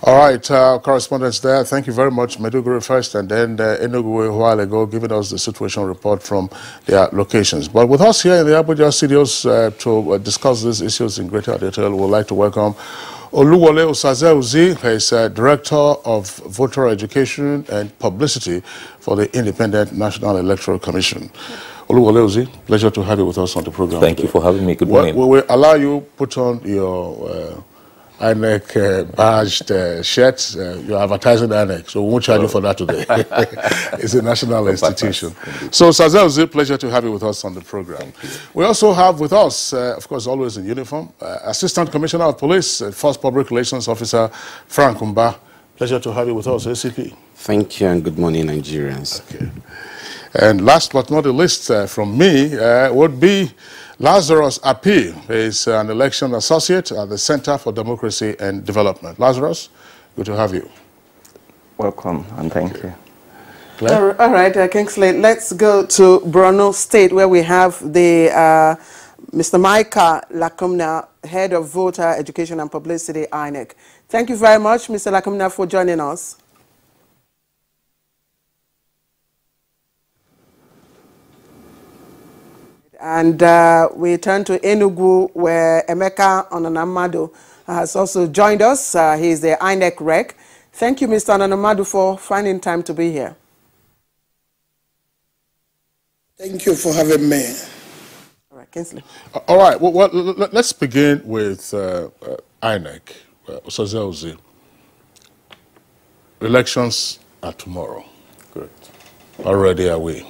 All right, correspondents there. Thank you very much. Maiduguri first, and then Enugu a while ago, giving us the situation report from their locations. But with us here in the Abuja studios to discuss these issues in greater detail, we'd like to welcome Oluwole Osaze, who is Director of Voter Education and Publicity for the Independent National Electoral Commission. Oluwole Osaze, pleasure to have you with us on the program. Thank you for having me. Good morning. We will allow you put on your INEC badged shirt. You're advertising INEC, so we won't charge you for that today. It's a national institution. So, Osaze, it's a pleasure to have you with us on the program. We also have with us, of course, always in uniform, Assistant Commissioner of Police, First Public Relations Officer, Frank Umba. Pleasure to have you with us, ACP. Thank you, and good morning, Nigerians. Okay. And last but not the least from me would be Lazarus Appeal. He's an election associate at the Center for Democracy and Development. Lazarus, good to have you. Welcome, and thank you. All right, Kingsley, let's go to Borno State, where we have the Mr. Micah Lakumna, Head of Voter Education and Publicity, INEC. Thank you very much, Mr. Lakumna, for joining us. And we turn to Enugu, where Emeka Onanamadu has also joined us. He is the INEC rec. Thank you, Mr. Onanamadu, for finding time to be here. Thank you for having me. All right, Kingsley. All right, well, let's begin with INEC. Osaze, elections are tomorrow. Correct. Already away.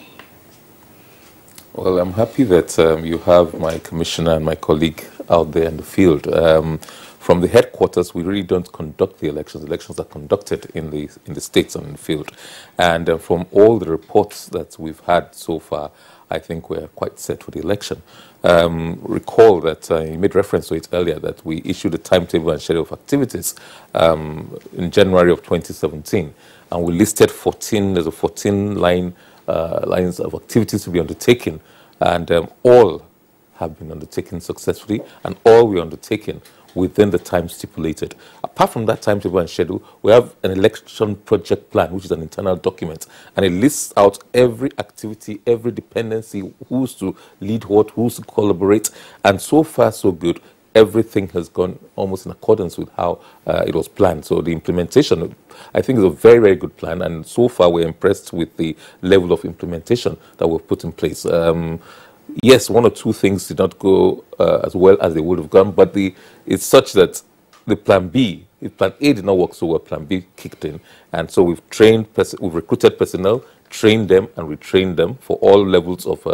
Well, I'm happy that you have my commissioner and my colleague out there in the field. From the headquarters, we really don't conduct the elections. Elections are conducted in the states and in the field. And from all the reports that we've had so far, I think we're quite set for the election. Recall that you made reference to it earlier, that we issued a timetable and schedule of activities in January of 2017. And we listed 14, there's a 14 lines of activities to be undertaken, and all have been undertaken successfully, and all were undertaken within the time stipulated. Apart from that timetable and schedule, we have an election project plan, which is an internal document, and it lists out every activity, every dependency, who's to lead what, who's to collaborate, and so far so good. Everything has gone almost in accordance with how it was planned. So the implementation, I think, is a very, very good plan. And so far, we're impressed with the level of implementation that we've put in place. Yes, one or two things did not go as well as they would have gone, but it's such that the plan B, if plan A did not work so well, plan B kicked in. And so we've we've recruited personnel, train them and retrain them for all levels of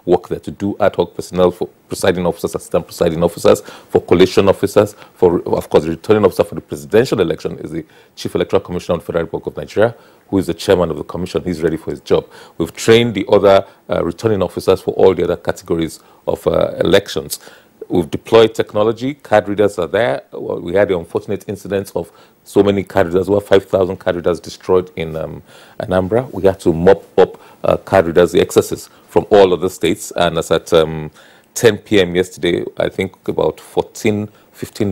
work there, to do ad hoc personnel for presiding officers, assistant presiding officers, for collation officers, for, of course, the returning officer for the presidential election is the Chief Electoral Commissioner of the Federal Republic of Nigeria, who is the chairman of the commission. He's ready for his job. We've trained the other returning officers for all the other categories of elections. We've deployed technology. Card readers are there. Well, we had the unfortunate incidents of so many card readers, over 5,000 card readers destroyed in Anambra. We had to mop up card readers, the excesses from all other states. And as at 10 p.m. yesterday, I think about 15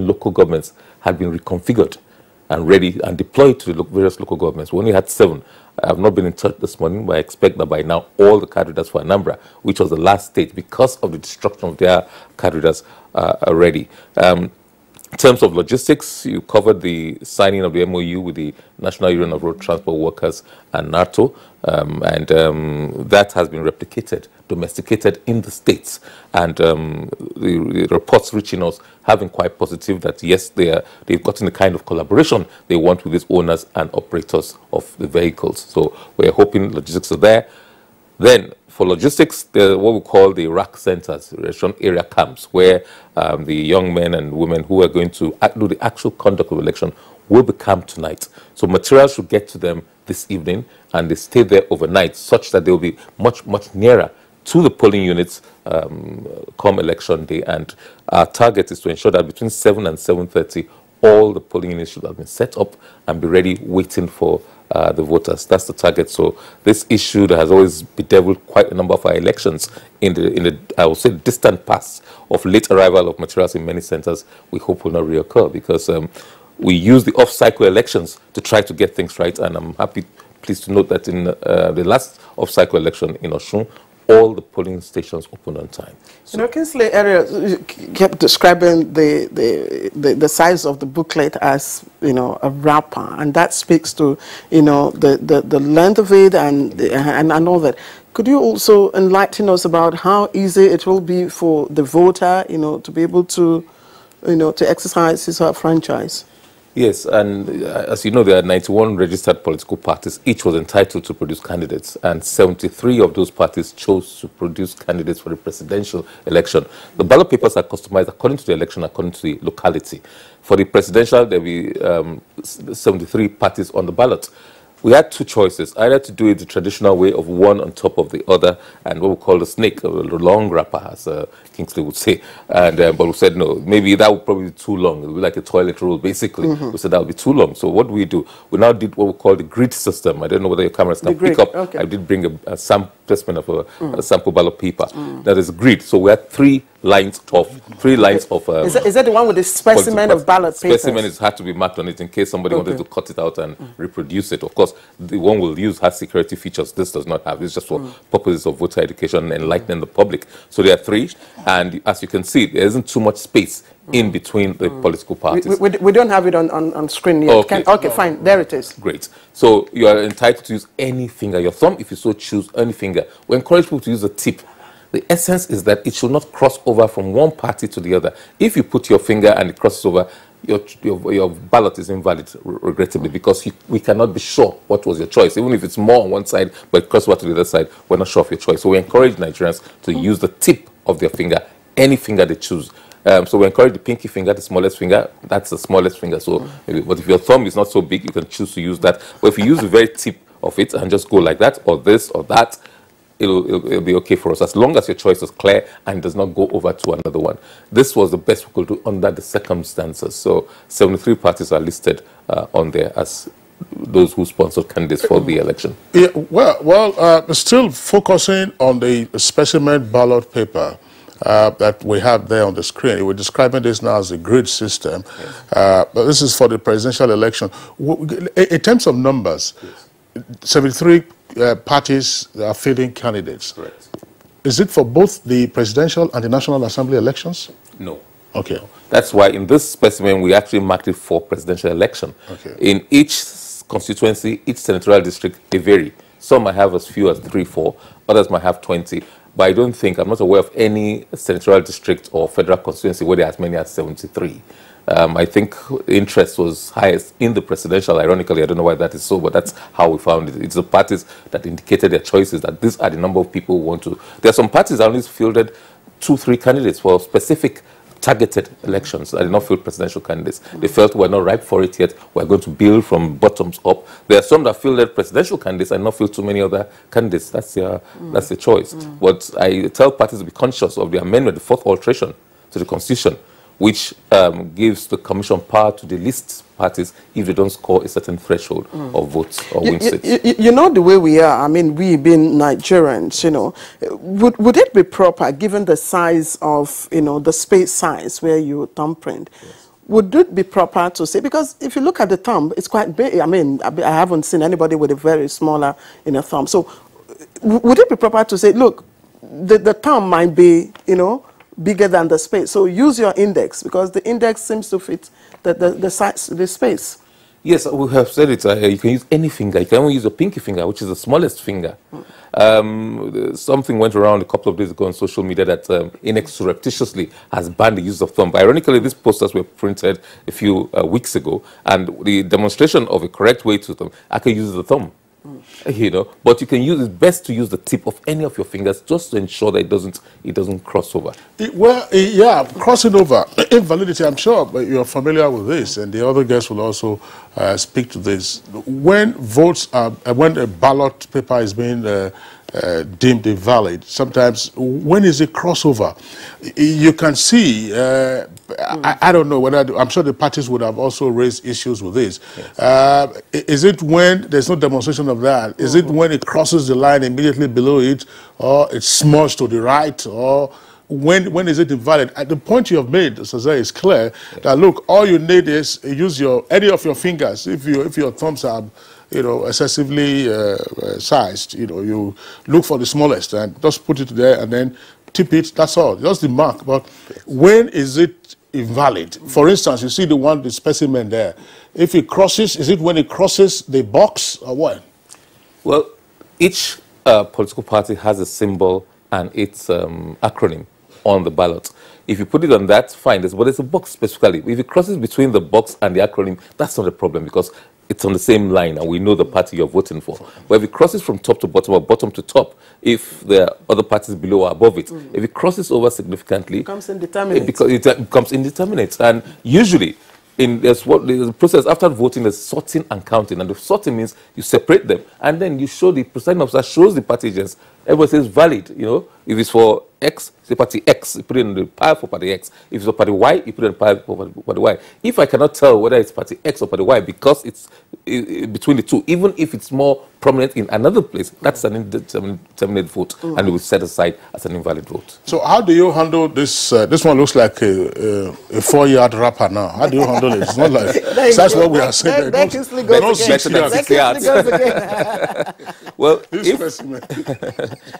local governments had been reconfigured and ready and deployed to the various local governments. We only had 7. I have not been in touch this morning, but I expect that by now all the card readers for Anambra, which was the last state because of the destruction of their card readers, are ready. In terms of logistics, you covered the signing of the MOU with the National Union of Road Transport Workers and NATO, and that has been replicated, domesticated in the states. And the reports reaching us have been quite positive that, yes, they've gotten the kind of collaboration they want with these owners and operators of the vehicles. So we're hoping logistics are there. Then, for logistics, what we call the RAC centers, election area camps, where the young men and women who are going to do the actual conduct of election will be camped tonight. So materials should get to them this evening, and they stay there overnight, such that they'll be much, much nearer to the polling units come election day. And our target is to ensure that between 7 and 7:30, all the polling units should have been set up and be ready, waiting for the voters. That's the target. So this issue that has always bedeviled quite a number of our elections in the I would say distant past of late arrival of materials in many centers, we hope will not reoccur, because we use the off-cycle elections to try to get things right. And I'm pleased to note that in the last off-cycle election in Osun, all the polling stations opened on time. So, Kingsley area kept describing the size of the booklet as, a wrapper, and that speaks to, the length of it and all that. Could you also enlighten us about how easy it will be for the voter, to be able to, to exercise his or her franchise? Yes, and as you know, there are 91 registered political parties. Each was entitled to produce candidates, and 73 of those parties chose to produce candidates for the presidential election. The ballot papers are customized according to the election, according to the locality. For the presidential, there will be 73 parties on the ballot. We had two choices, either to do it the traditional way of one on top of the other, and what we call the snake, a long wrapper, as Kingsley would say. And but we said, no, maybe that would probably be too long. It would be like a toilet roll, basically. We said that would be too long. So what do? We now did what we call the grid system. I don't know whether your cameras can pick up. Okay. I did bring a specimen of a sample ballot paper. That is grid. So we had three lines of is that the one with the specimen of ballot paper? Specimen had to be marked on it in case somebody wanted to cut it out and reproduce it. Of course, the one we'll use has security features. This does not have. It's just for purposes of voter education and enlightening the public. So there are three, and as you can see, there isn't too much space in between the political parties. We don't have it on screen yet. Okay, fine. There it is. Great. So you are entitled to use any finger. Your thumb, if you so choose, any finger. We encourage people to use the tip. The essence is that it should not cross over from one party to the other. If you put your finger and it crosses over, your ballot is invalid, regrettably, because we cannot be sure what was your choice. Even if it's more on one side, but it crosses over to the other side, we're not sure of your choice. So we encourage Nigerians to use the tip of their finger, any finger they choose. So we encourage the pinky finger, the smallest finger. That's the smallest finger. So, but if your thumb is not so big, you can choose to use that. But if you use the very tip of it and just go like that, or this, or that, it'll be okay for us, as long as your choice is clear and does not go over to another one. This was the best we could do under the circumstances. So 73 parties are listed on there as those who sponsored candidates for the election. Yeah, well, still focusing on the specimen ballot paper that we have there on the screen. We're describing this now as a grid system. Yes. But this is for the presidential election. In terms of numbers, yes, 73 parties are fielding candidates. Correct. Is it for both the presidential and the National Assembly elections? No. Okay. That's why in this specimen we actually marked it for presidential election. Okay. In each constituency, each senatorial district, they vary. Some might have as few as 3, 4, others might have 20. But I'm not aware of any senatorial district or federal constituency where there are as many as 73. I think interest was highest in the presidential. Ironically, I don't know why that is so, but that's how we found it. It's the parties that indicated their choices, that these are the number of people who want to. There are some parties that only fielded 2, 3 candidates for specific targeted elections. That did not field presidential candidates. They felt we're not ripe for it yet. We're going to build from bottoms up. There are some that fielded presidential candidates and not field too many other candidates. That's their choice. But I tell parties to be conscious of the amendment, the 4th alteration to the Constitution, which gives the Commission power to delist parties if they don't score a certain threshold of votes or win seats. You know the way we are, I mean, we being Nigerians, would it be proper, given the size of, the space size where you thumbprint, yes, would it be proper to say, because if you look at the thumb, it's quite big. I mean, I haven't seen anybody with a very smaller, thumb. So would it be proper to say, look, the thumb might be, bigger than the space. So use your index, because the index seems to fit the size, the space. Yes, we have said it. You can use any finger. You can only use your pinky finger, which is the smallest finger. Something went around a couple of days ago on social media that INEC surreptitiously has banned the use of thumb. But ironically, these posters were printed a few weeks ago, and the demonstration of a correct way to thumb, I can use the thumb. But you can use, it's best to use the tip of any of your fingers just to ensure that it doesn't cross over. Yeah, crossing over, invalidity, I'm sure but you're familiar with this, and the other guests will also speak to this. When when a ballot paper is being deemed invalid, sometimes when is it crossover? You can see, I don't know whether, I'm sure the parties would have also raised issues with this. Yes. Is it when there's no demonstration of that? Is it when it crosses the line immediately below it, or it's smudged to the right, or when is it invalid? At the point you have made, Osaze, is clear that look, all you need is use any of your fingers. If your thumbs are excessively sized, you look for the smallest and just put it there and then tip it. That's all. Just the mark. But when is it invalid? For instance, you see the specimen there. If it crosses, is it when it crosses the box or what? Well, each political party has a symbol and its acronym on the ballot. If you put it on that, fine. But it's a box specifically. If it crosses between the box and the acronym, that's not a problem because it's on the same line and we know the party you're voting for. But if it crosses from top to bottom or bottom to top, if there are other parties below or above it, if it crosses over significantly, it becomes indeterminate. It becomes indeterminate. And usually, the process after voting, there's sorting and counting. And the sorting means you separate them and then you show the presiding officer shows the party agents. Everybody says valid, If it's for X, say party X, you put it in the pile for party X. If it's for party Y, you put it in the pile for party Y. If I cannot tell whether it's party X or party Y because it's between the two, even if it's more prominent in another place, that's an indeterminate vote and it will set aside as an invalid vote. So how do you handle this? This one looks like a 4-yard wrapper now. How do you handle it? It's not like that's what we are saying. Well,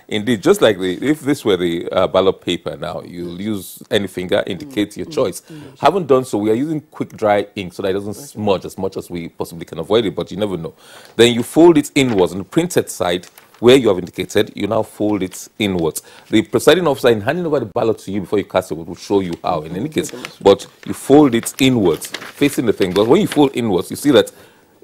indeed, just like if this were the ballot paper now, you'll use any finger, indicate your choice. Haven't done so. We are using quick dry ink so that it doesn't smudge as much as we possibly can avoid it, but you never know. Then you fold it inwards on the printed side where you have indicated, you now fold it inwards. The presiding officer, in handing over the ballot to you before you cast it, will show you how in any case, but you fold it inwards, facing the thing. But when you fold inwards, you see that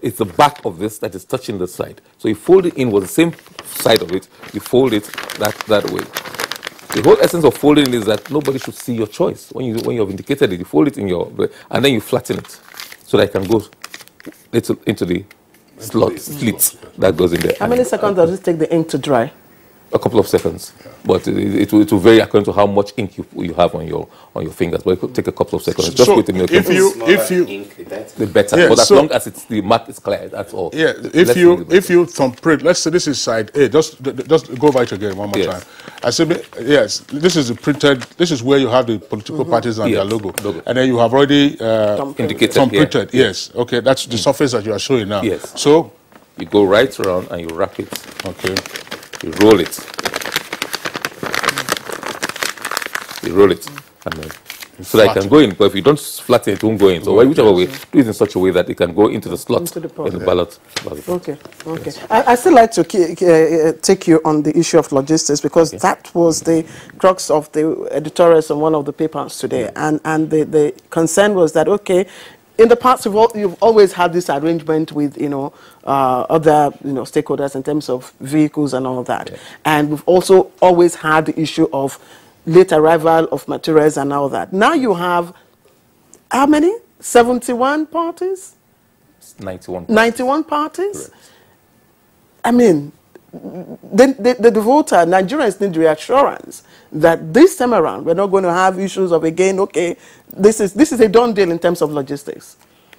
it's the back of this that is touching the side. So you fold it inwards, the same side of it, you fold it that way. The whole essence of folding is that nobody should see your choice. When you have indicated it, you fold it in and then you flatten it so that it can go into the slits that goes in there. How many seconds does it take the ink to dry? A couple of seconds, but it will vary according to how much ink you have on your fingers. But it could take a couple of seconds. So just put it in your if you the better. Yeah, but as long as the mark is clear, that's all. Yeah, if you thumbprint, let's say this is side A. Just go over it again one more time. I said yes. This is the printed. This is where you have the political parties and their logo, and then you have already indicated thumbprinted. Yes. Okay, that's the surface that you are showing now. Yes. So you go right around and you wrap it. Okay. You roll it. You roll it. And then so that it can go in. But if you don't flatten it, it won't go in. So whichever way, do it in such a way that it can go into the slot in the ballot. Okay. I still like to take you on the issue of logistics because that was the crux of the editorials on one of the papers today. And the concern was that, okay, in the past, you've always had this arrangement with, other, stakeholders in terms of vehicles and all that. Yeah. And we've also always had the issue of late arrival of materials and all that. Now you have, how many? 71 parties? 91. 91 parties? Correct. I mean, the voter, Nigerians need reassurance that this time around we're not going to have issues of again, okay, this is a done deal in terms of logistics.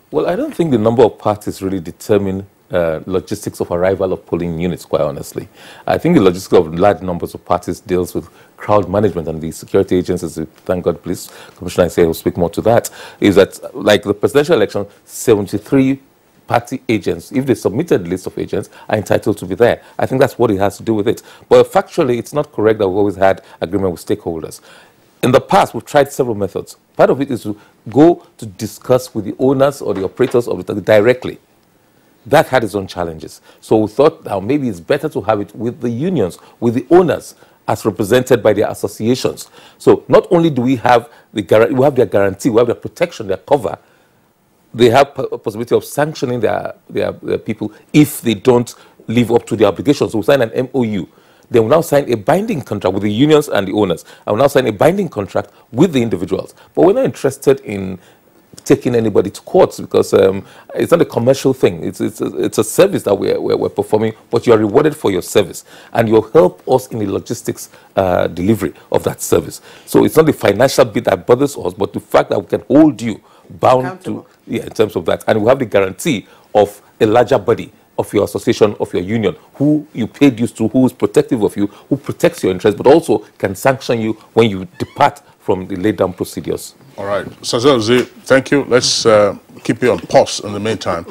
Well, I don't think the number of parties really determine logistics of arrival of polling units, quite honestly. I think the logistics of large numbers of parties deals with crowd management, and the security agencies, thank God, Police Commissioner I say will speak more to that, is that like the presidential election, 73 party agents, if they submitted a list of agents, are entitled to be there. I think that's what it has to do with it. But factually, it's not correct that we've always had agreement with stakeholders. In the past, we've tried several methods. Part of it is to go to discuss with the owners or the operators of the directly. That had its own challenges. So we thought now maybe it's better to have it with the unions, with the owners, as represented by their associations. So not only do we have their guarantee, we have their protection, their cover, they have a possibility of sanctioning their people if they don't live up to their obligations. So we sign an MOU. They will now sign a binding contract with the unions and the owners. I will now sign a binding contract with the individuals. But we're not interested in taking anybody to court because it's not a commercial thing. It's a service that we're performing, but you are rewarded for your service. And you'll help us in the logistics delivery of that service. So it's not the financial bit that bothers us, but the fact that we can hold you bound to, in terms of that. And we have the guarantee of a larger body of your association, of your union, who you paid dues to, who is protective of you, who protects your interests, but also can sanction you when you depart from the laid down procedures. All right. Sazelzi, thank you. Let's keep you on pause in the meantime.